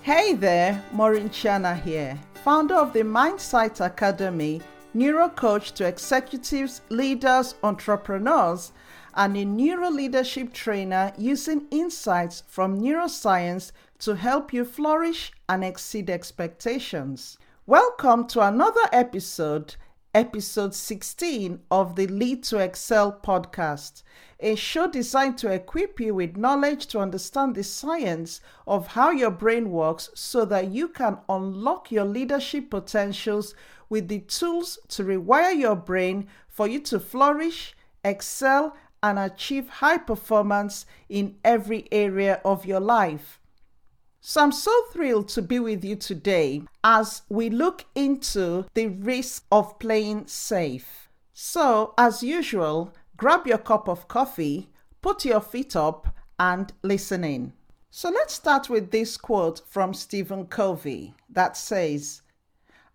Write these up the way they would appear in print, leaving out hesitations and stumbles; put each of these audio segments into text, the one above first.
Hey there, Maureen here, founder of the Mindsight Academy, neuro coach to executives, leaders, entrepreneurs, and a neuro leadership trainer using insights from neuroscience to help you flourish and exceed expectations. Welcome to another episode 16 of the Lead to Excel podcast, a show designed to equip you with knowledge to understand the science of how your brain works so that you can unlock your leadership potentials with the tools to rewire your brain for you to flourish, excel, and achieve high performance in every area of your life. So I'm so thrilled to be with you today as we look into the risk of playing safe. So, as usual, grab your cup of coffee, put your feet up, and listen in. So let's start with this quote from Stephen Covey that says,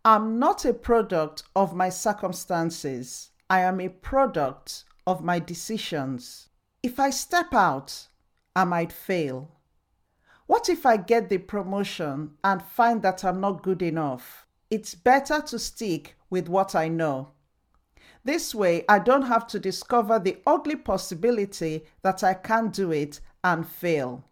"I'm not a product of my circumstances. I am a product of my decisions. If I step out, I might fail. What if I get the promotion and find that I'm not good enough? It's better to stick with what I know. This way, I don't have to discover the ugly possibility that I can't do it and fail."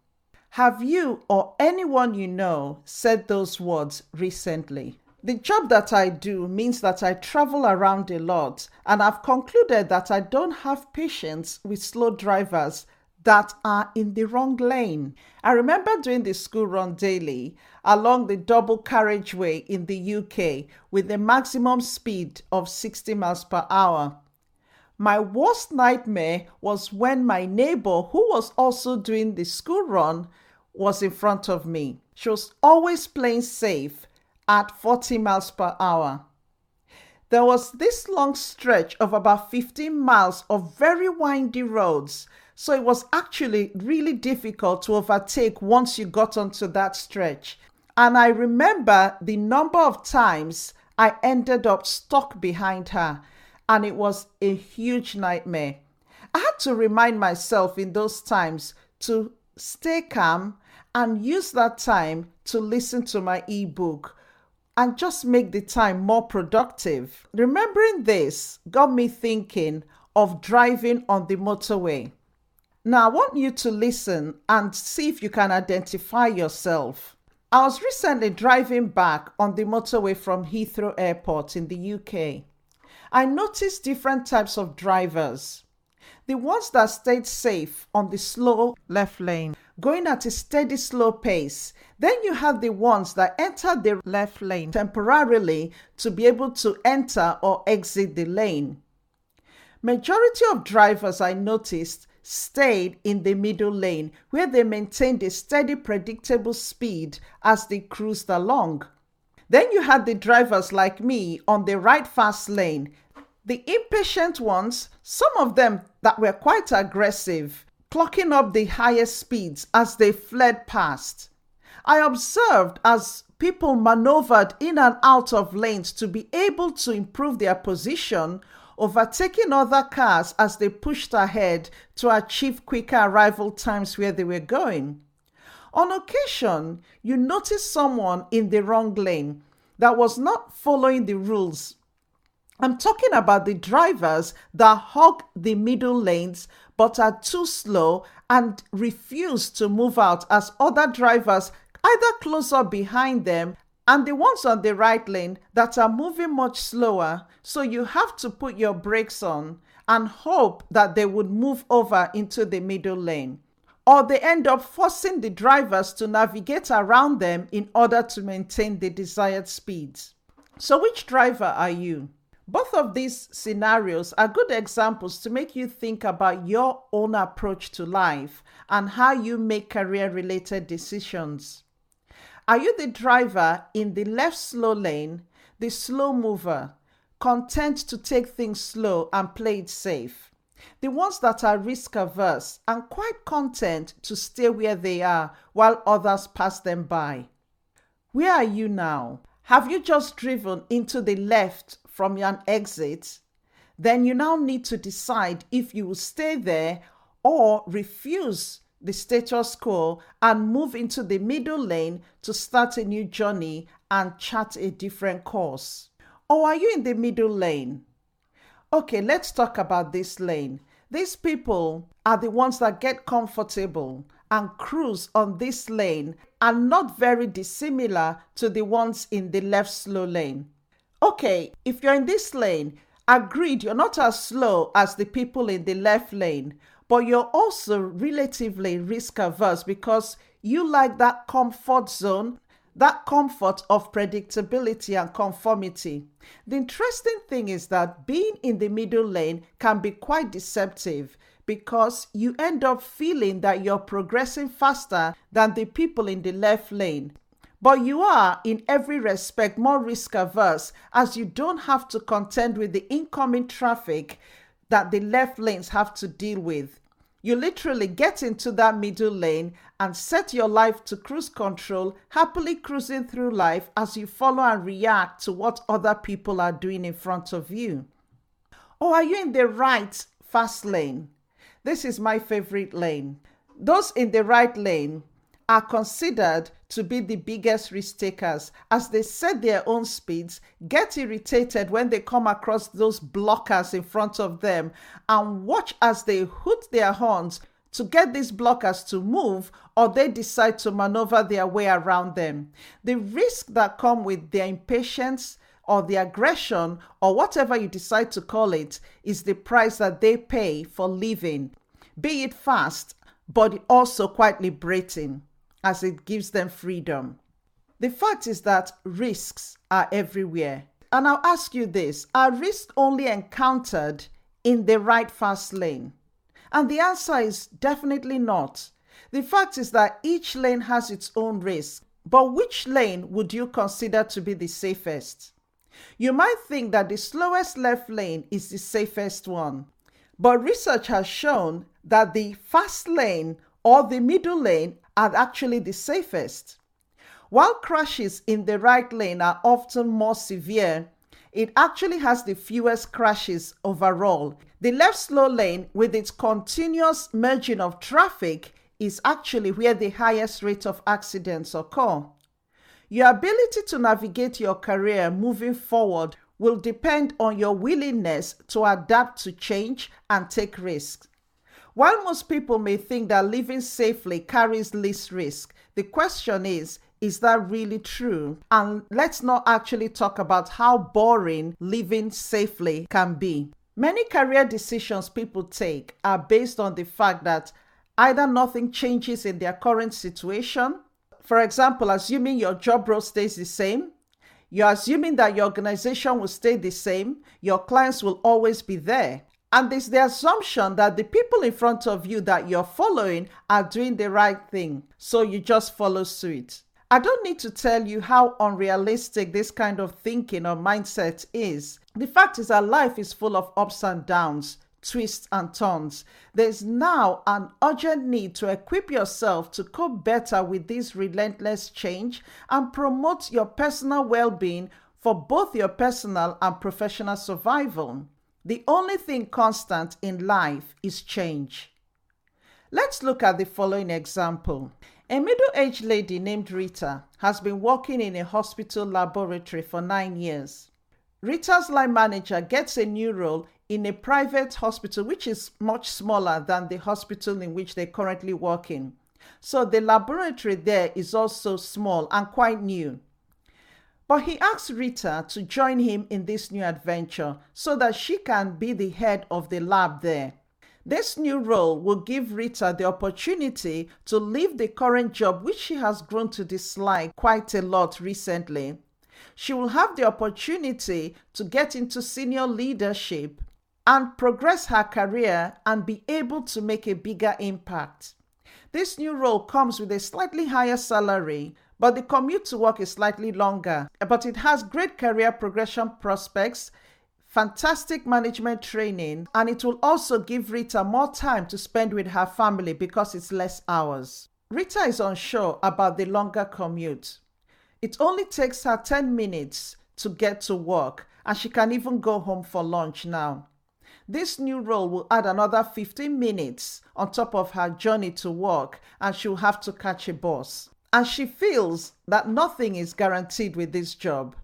Have you or anyone you know said those words recently? The job that I do means that I travel around a lot, and I've concluded that I don't have patience with slow drivers that are in the wrong lane. I remember doing the school run daily along the double carriageway in the UK with a maximum speed of 60 miles per hour. My worst nightmare was when my neighbor, who was also doing the school run, was in front of me. She was always playing safe at 40 miles per hour. There was this long stretch of about 15 miles of very windy roads, so it was actually really difficult to overtake once you got onto that stretch. And I remember the number of times I ended up stuck behind her, and it was a huge nightmare. I had to remind myself in those times to stay calm and use that time to listen to my ebook and just make the time more productive. Remembering this got me thinking of driving on the motorway. Now, I want you to listen and see if you can identify yourself. I was recently driving back on the motorway from Heathrow Airport in the UK. I noticed different types of drivers. The ones that stayed safe on the slow left lane, going at a steady, slow pace. Then you have the ones that enter the left lane temporarily to be able to enter or exit the lane. Majority of drivers I noticed stayed in the middle lane where they maintained a steady, predictable speed as they cruised along. Then you had the drivers like me on the right fast lane. The impatient ones, some of them that were quite aggressive, clocking up the highest speeds as they fled past. I observed as people maneuvered in and out of lanes to be able to improve their position, overtaking other cars as they pushed ahead to achieve quicker arrival times where they were going. On occasion, you notice someone in the wrong lane that was not following the rules. I'm talking about the drivers that hog the middle lanes but are too slow and refuse to move out as other drivers either close up behind them, and the ones on the right lane that are moving much slower, so you have to put your brakes on and hope that they would move over into the middle lane. Or they end up forcing the drivers to navigate around them in order to maintain the desired speeds. So which driver are you? Both of these scenarios are good examples to make you think about your own approach to life and how you make career-related decisions. Are you the driver in the left slow lane, the slow mover, content to take things slow and play it safe? The ones that are risk averse and quite content to stay where they are while others pass them by? Where are you now? Have you just driven into the left from an exit? Then you now need to decide if you will stay there or refuse the status quo and move into the middle lane to start a new journey and chart a different course? Or are you in the middle lane? Okay, let's talk about this lane. These people are the ones that get comfortable and cruise on this lane and not very dissimilar to the ones in the left slow lane. Okay, if you're in this lane, agreed, you're not as slow as the people in the left lane, but you're also relatively risk averse because you like that comfort zone, that comfort of predictability and conformity. The interesting thing is that being in the middle lane can be quite deceptive because you end up feeling that you're progressing faster than the people in the left lane. But you are, in every respect, more risk averse as you don't have to contend with the incoming traffic that the left lanes have to deal with. You literally get into that middle lane and set your life to cruise control, happily cruising through life as you follow and react to what other people are doing in front of you. Or are you in the right fast lane? This is my favorite lane. Those in the right lane are considered to be the biggest risk takers as they set their own speeds, get irritated when they come across those blockers in front of them, and watch as they hoot their horns to get these blockers to move, or they decide to maneuver their way around them. The risk that come with their impatience or the aggression or whatever you decide to call it is the price that they pay for living, be it fast, but also quite liberating as it gives them freedom. The fact is that risks are everywhere. And I'll ask you this, are risks only encountered in the right fast lane? And the answer is definitely not. The fact is that each lane has its own risk, but which lane would you consider to be the safest? You might think that the slowest left lane is the safest one, but research has shown that the fast lane or the middle lane are actually the safest. While crashes in the right lane are often more severe, it actually has the fewest crashes overall. The left slow lane, with its continuous merging of traffic, is actually where the highest rate of accidents occur. Your ability to navigate your career moving forward will depend on your willingness to adapt to change and take risks. While most people may think that living safely carries least risk, the question is that really true? And let's not actually talk about how boring living safely can be. Many career decisions people take are based on the fact that either nothing changes in their current situation. For example, assuming your job role stays the same, you're assuming that your organization will stay the same, your clients will always be there. And there's the assumption that the people in front of you that you're following are doing the right thing, so you just follow suit. I don't need to tell you how unrealistic this kind of thinking or mindset is. The fact is that life is full of ups and downs, twists and turns. There's now an urgent need to equip yourself to cope better with this relentless change and promote your personal well-being for both your personal and professional survival. The only thing constant in life is change. Let's look at the following example. A middle-aged lady named Rita has been working in a hospital laboratory for 9 years. Rita's line manager gets a new role in a private hospital which is much smaller than the hospital in which they currently work in. So the laboratory there is also small and quite new. But he asked Rita to join him in this new adventure so that she can be the head of the lab there. This new role will give Rita the opportunity to leave the current job which she has grown to dislike quite a lot recently. She will have the opportunity to get into senior leadership and progress her career and be able to make a bigger impact. This new role comes with a slightly higher salary, but the commute to work is slightly longer. But it has great career progression prospects, fantastic management training, and it will also give Rita more time to spend with her family because it's less hours. Rita is unsure about the longer commute. It only takes her 10 minutes to get to work, and she can even go home for lunch now. This new role will add another 15 minutes on top of her journey to work, and she'll have to catch a bus. And she feels that nothing is guaranteed with this job.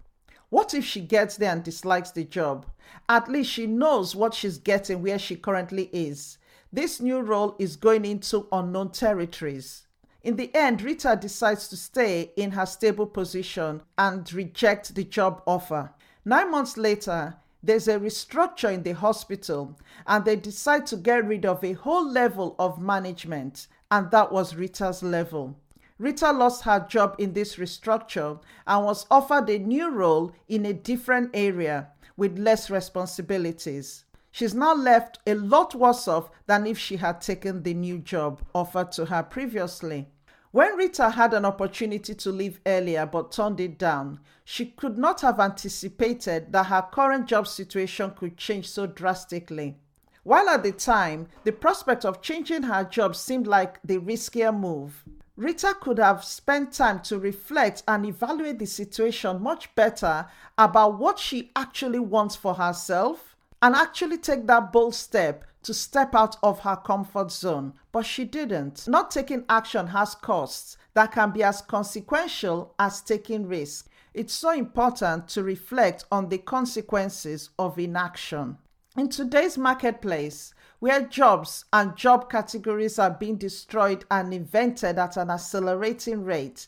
What if she gets there and dislikes the job? At least she knows what she's getting where she currently is. This new role is going into unknown territories. In the end, Rita decides to stay in her stable position and reject the job offer. 9 months later, there's a restructure in the hospital and they decide to get rid of a whole level of management, and that was Rita's level. Rita lost her job in this restructure and was offered a new role in a different area with less responsibilities. She's now left a lot worse off than if she had taken the new job offered to her previously. When Rita had an opportunity to leave earlier but turned it down, she could not have anticipated that her current job situation could change so drastically. While at the time, the prospect of changing her job seemed like the riskier move, Rita could have spent time to reflect and evaluate the situation much better about what she actually wants for herself and actually take that bold step to step out of her comfort zone. But she didn't. Not taking action has costs that can be as consequential as taking risks. It's so important to reflect on the consequences of inaction. In today's marketplace, where jobs and job categories are being destroyed and invented at an accelerating rate,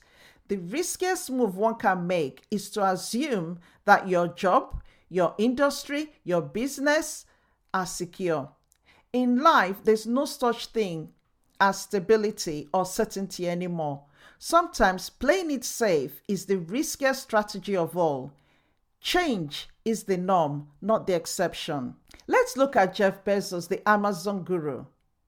the riskiest move one can make is to assume that your job, your industry, your business are secure. In life, there's no such thing as stability or certainty anymore. Sometimes playing it safe is the riskiest strategy of all. Change is the norm, not the exception. Let's look at Jeff Bezos, the Amazon guru.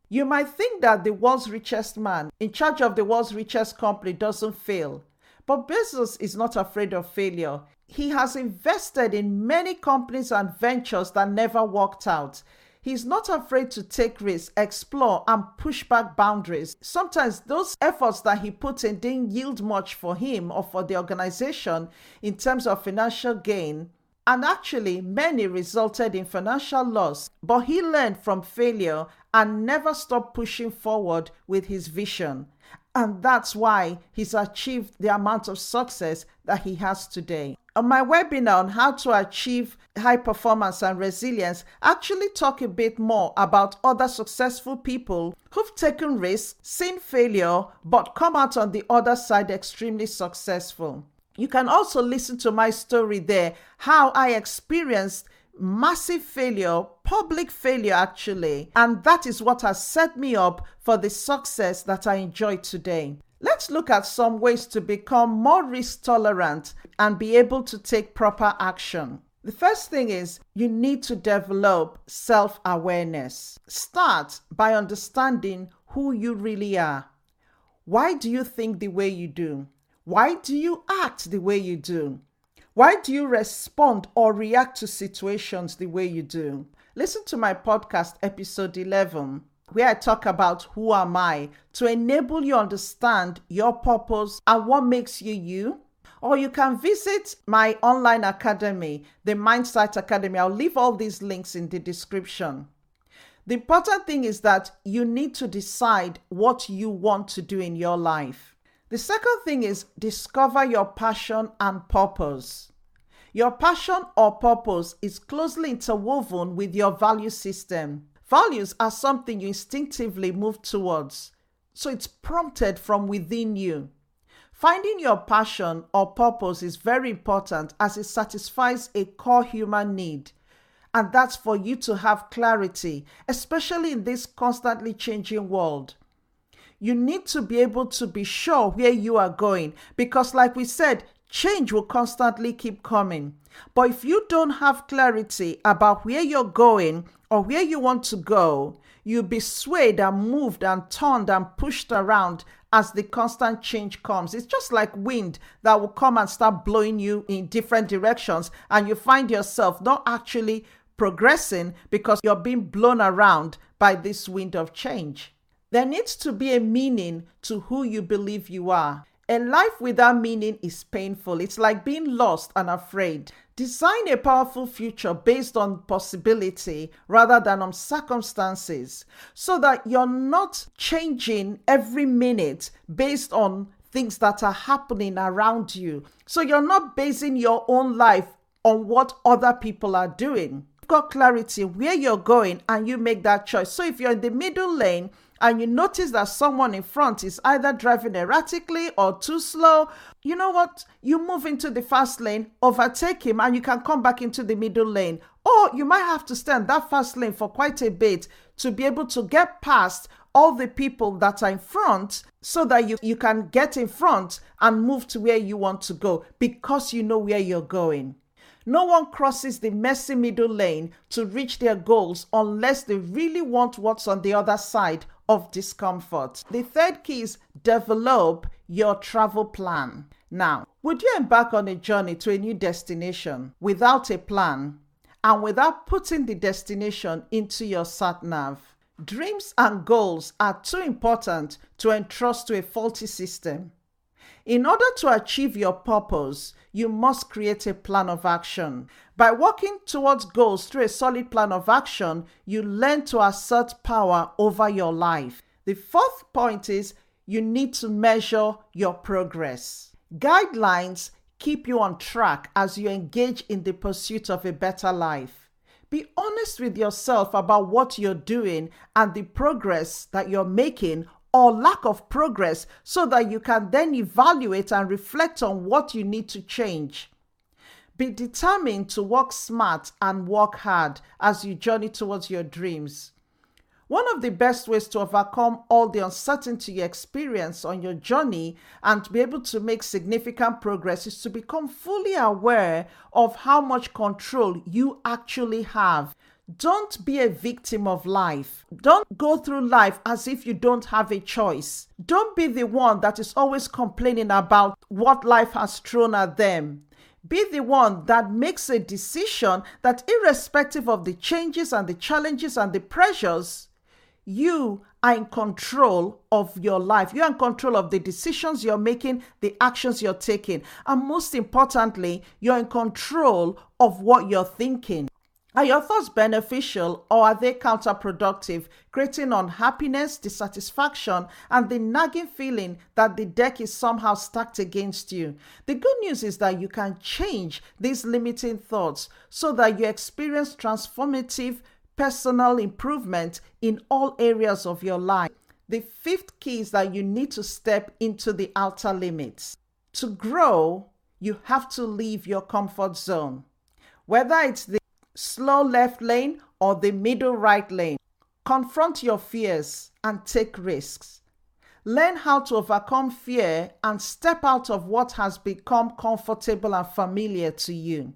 You might think that the world's richest man in charge of the world's richest company doesn't fail. But Bezos is not afraid of failure. He has invested in many companies and ventures that never worked out. He's not afraid to take risks, explore, and push back boundaries. Sometimes those efforts that he put in didn't yield much for him or for the organization in terms of financial gain. And actually, many resulted in financial loss. But he learned from failure and never stopped pushing forward with his vision. And that's why he's achieved the amount of success that he has today. On my webinar on how to achieve high performance and resilience, I actually talk a bit more about other successful people who've taken risks, seen failure, but come out on the other side extremely successful. You can also listen to my story there, how I experienced massive failure, public failure actually, and that is what has set me up for the success that I enjoy today. Let's look at some ways to become more risk tolerant and be able to take proper action. The first thing is you need to develop self-awareness. Start by understanding who you really are. Why do you think the way you do? Why do you act the way you do? Why do you respond or react to situations the way you do? Listen to my podcast episode 11, where I talk about who am I to enable you understand your purpose and what makes you you. Or you can visit my online academy, the Mindsight Academy. I'll leave all these links in the description. The important thing is that you need to decide what you want to do in your life. The second thing is discover your passion and purpose. Your passion or purpose is closely interwoven with your value system. Values are something you instinctively move towards, so it's prompted from within you. Finding your passion or purpose is very important as it satisfies a core human need, and that's for you to have clarity, especially in this constantly changing world. You need to be able to be sure where you are going because, like we said, change will constantly keep coming. But if you don't have clarity about where you're going or where you want to go, you'll be swayed and moved and turned and pushed around as the constant change comes. It's just like wind that will come and start blowing you in different directions, and you find yourself not actually progressing because you're being blown around by this wind of change. There needs to be a meaning to who you believe you are. A life without meaning is painful. It's like being lost and afraid. Design a powerful future based on possibility rather than on circumstances, so that you're not changing every minute based on things that are happening around you. So you're not basing your own life on what other people are doing. You've got clarity where you're going and you make that choice. So if you're in the middle lane and you notice that someone in front is either driving erratically or too slow, you know what? You move into the fast lane, overtake him, and you can come back into the middle lane. Or you might have to stay in that fast lane for quite a bit to be able to get past all the people that are in front, so that you can get in front and move to where you want to go because you know where you're going. No one crosses the messy middle lane to reach their goals unless they really want what's on the other side of discomfort. The third key is develop your travel plan. Now, would you embark on a journey to a new destination without a plan and without putting the destination into your sat-nav? Dreams and goals are too important to entrust to a faulty system. In order to achieve your purpose, you must create a plan of action. By working towards goals through a solid plan of action, you learn to assert power over your life. The fourth point is you need to measure your progress. Guidelines keep you on track as you engage in the pursuit of a better life. Be honest with yourself about what you're doing and the progress that you're making or lack of progress, so that you can then evaluate and reflect on what you need to change. Be determined to work smart and work hard as you journey towards your dreams. One of the best ways to overcome all the uncertainty you experience on your journey and to be able to make significant progress is to become fully aware of how much control you actually have. Don't be a victim of life. Don't go through life as if you don't have a choice. Don't be the one that is always complaining about what life has thrown at them. Be the one that makes a decision that, irrespective of the changes and the challenges and the pressures, you are in control of your life. You're in control of the decisions you're making, the actions you're taking, and most importantly, you're in control of what you're thinking. Are your thoughts beneficial or are they counterproductive, creating unhappiness, dissatisfaction, and the nagging feeling that the deck is somehow stacked against you? The good news is that you can change these limiting thoughts so that you experience transformative personal improvement in all areas of your life. The fifth key is that you need to step into the outer limits. To grow, you have to leave your comfort zone. Whether it's the slow left lane or the middle right lane, confront your fears and take risks. Learn how to overcome fear and step out of what has become comfortable and familiar to you.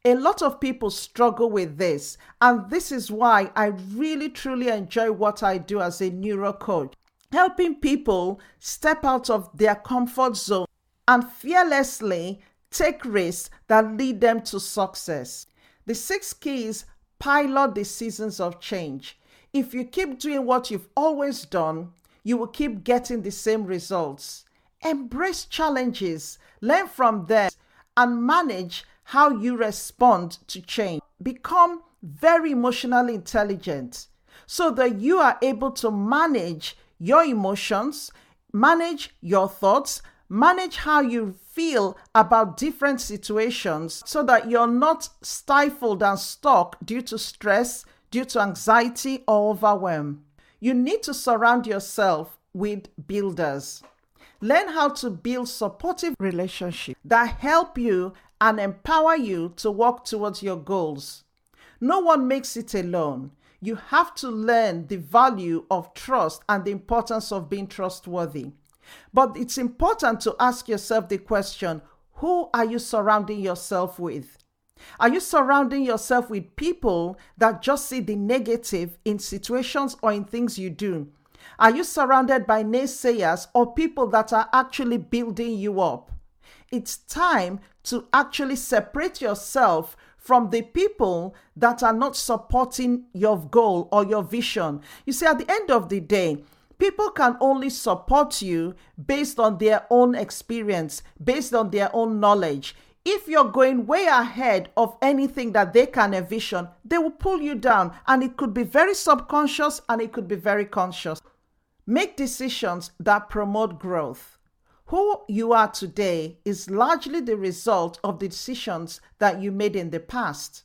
A lot of people struggle with this, and this is why I really truly enjoy what I do as a neuro coach, helping people step out of their comfort zone and fearlessly take risks that lead them to success. The sixth key is pilot the seasons of change. If you keep doing what you've always done, you will keep getting the same results. Embrace challenges, learn from them, and manage how you respond to change. Become very emotionally intelligent so that you are able to manage your emotions, manage your thoughts, manage how you feel about different situations so that you're not stifled and stuck due to stress, due to anxiety or overwhelm. You need to surround yourself with builders. Learn how to build supportive relationships that help you and empower you to work towards your goals. No one makes it alone. You have to learn the value of trust and the importance of being trustworthy. But it's important to ask yourself the question, who are you surrounding yourself with? Are you surrounding yourself with people that just see the negative in situations or in things you do? Are you surrounded by naysayers or people that are actually building you up? It's time to actually separate yourself from the people that are not supporting your goal or your vision. You see, at the end of the day, people can only support you based on their own experience, based on their own knowledge. If you're going way ahead of anything that they can envision, they will pull you down, and it could be very subconscious and it could be very conscious. Make decisions that promote growth. Who you are today is largely the result of the decisions that you made in the past.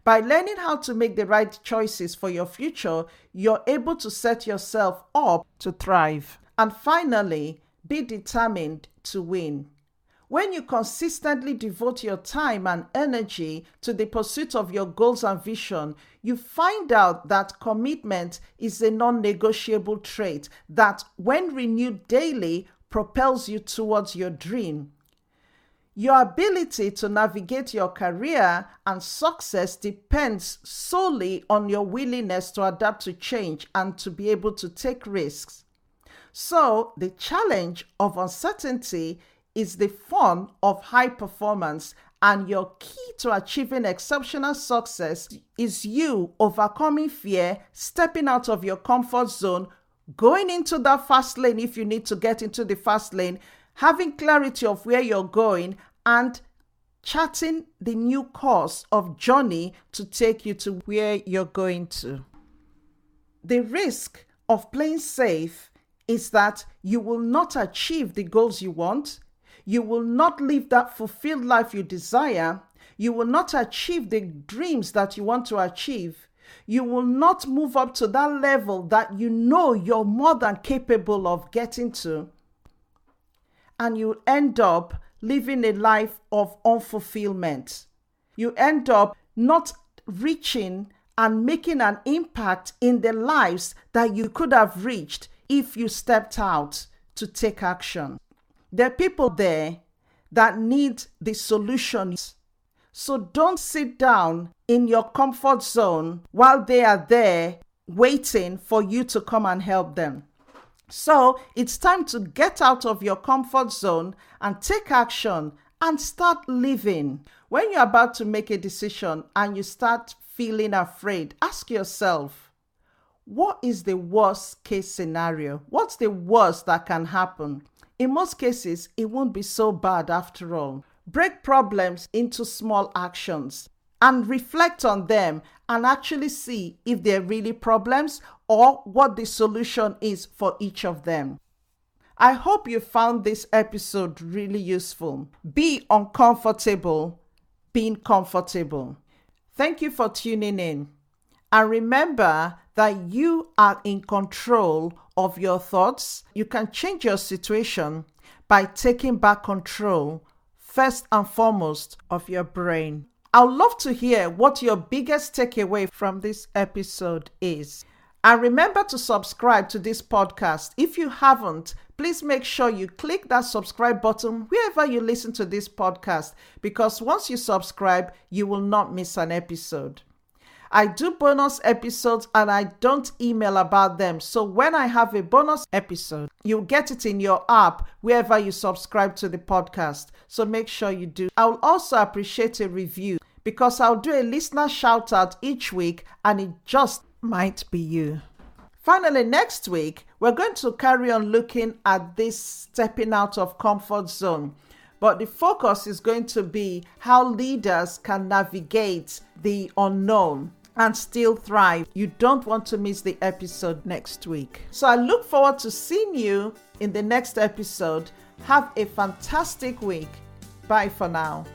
By learning how to make the right choices for your future, you're able to set yourself up to thrive. And finally, be determined to win. When you consistently devote your time and energy to the pursuit of your goals and vision, you find out that commitment is a non-negotiable trait that, when renewed daily, propels you towards your dream. Your ability to navigate your career and success depends solely on your willingness to adapt to change and to be able to take risks. So, the challenge of uncertainty is the fun of high performance, and your key to achieving exceptional success is you overcoming fear, stepping out of your comfort zone, going into that fast lane if you need to get into the fast lane, having clarity of where you're going, and charting the new course of journey to take you to where you're going to. The risk of playing safe is that you will not achieve the goals you want. You will not live that fulfilled life you desire. You will not achieve the dreams that you want to achieve. You will not move up to that level that you know you're more than capable of getting to. And you end up living a life of unfulfillment. You end up not reaching and making an impact in the lives that you could have reached if you stepped out to take action. There are people there that need the solutions. So don't sit down in your comfort zone while they are there waiting for you to come and help them. So it's time to get out of your comfort zone and take action and start living. When you're about to make a decision and you start feeling afraid, ask yourself, what is the worst case scenario? What's the worst that can happen? In most cases, it won't be so bad after all. Break problems into small actions and reflect on them and actually see if they're really problems or what the solution is for each of them. I hope you found this episode really useful. Be uncomfortable being comfortable. Thank you for tuning in. And remember that you are in control of your thoughts. You can change your situation by taking back control, first and foremost, of your brain. I would love to hear what your biggest takeaway from this episode is. And remember to subscribe to this podcast. If you haven't, please make sure you click that subscribe button wherever you listen to this podcast, because once you subscribe, you will not miss an episode. I do bonus episodes and I don't email about them. So when I have a bonus episode, you'll get it in your app wherever you subscribe to the podcast. So make sure you do. I will also appreciate a review because I'll do a listener shout out each week and it just might be you. Finally, next week, we're going to carry on looking at this stepping out of comfort zone. But the focus is going to be how leaders can navigate the unknown and still thrive. You don't want to miss the episode next week. So I look forward to seeing you in the next episode. Have a fantastic week. Bye for now.